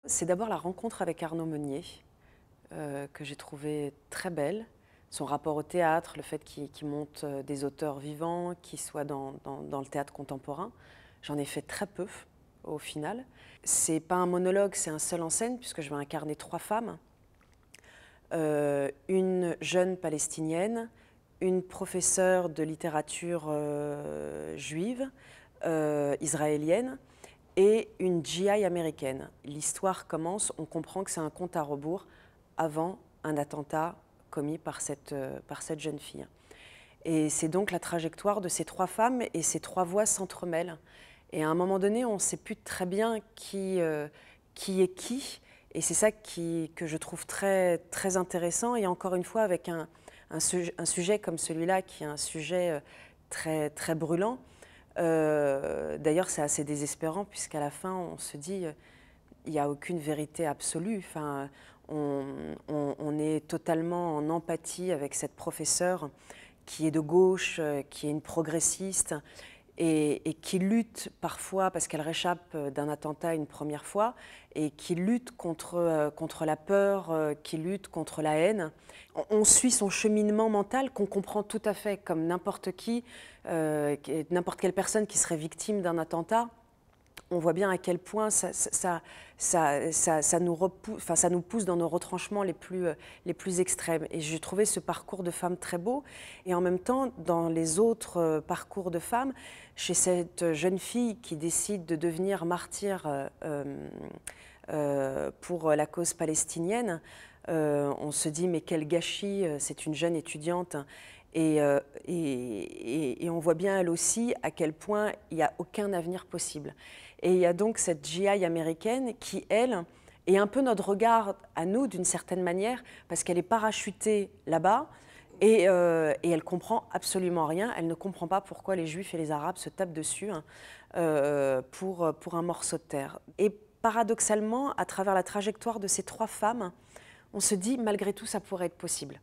C'est d'abord la rencontre avec Arnaud Meunier, que j'ai trouvé très belle. Son rapport au théâtre, le fait qu'il monte des auteurs vivants, qui soient dans le théâtre contemporain. J'en ai fait très peu, au final. C'est pas un monologue, c'est un seul en scène, puisque je vais incarner 3 femmes. Une jeune palestinienne, une professeure de littérature juive, israélienne, et une GI américaine. L'histoire commence, on comprend que c'est un compte à rebours avant un attentat commis par cette jeune fille. Et c'est donc la trajectoire de ces 3 femmes et ces 3 voix s'entremêlent. Et à un moment donné, on ne sait plus très bien qui est qui. Et c'est ça que je trouve très, très intéressant. Et encore une fois, avec un sujet comme celui-là, qui est un sujet très, très brûlant. D'ailleurs, c'est assez désespérant, puisqu'à la fin, on se dit, il n'y a aucune vérité absolue. Enfin, on est totalement en empathie avec cette professeure qui est de gauche, qui est une progressiste, et qui lutte parfois, parce qu'elle réchappe d'un attentat une première fois, et qui lutte contre la peur, qui lutte contre la haine. On suit son cheminement mental qu'on comprend tout à fait, comme n'importe qui, n'importe quelle personne qui serait victime d'un attentat. On voit bien à quel point ça nous pousse dans nos retranchements les plus extrêmes. Et j'ai trouvé ce parcours de femme très beau. Et en même temps, dans les autres parcours de femmes, chez cette jeune fille qui décide de devenir martyr pour la cause palestinienne, on se dit mais quel gâchis, c'est une jeune étudiante. Et on voit bien elle aussi à quel point il n'y a aucun avenir possible. Et il y a donc cette GI américaine qui, elle, est un peu notre regard à nous d'une certaine manière, parce qu'elle est parachutée là-bas et elle comprend absolument rien. Elle ne comprend pas pourquoi les Juifs et les Arabes se tapent dessus pour un morceau de terre. Et paradoxalement, à travers la trajectoire de ces 3 femmes, on se dit malgré tout ça pourrait être possible.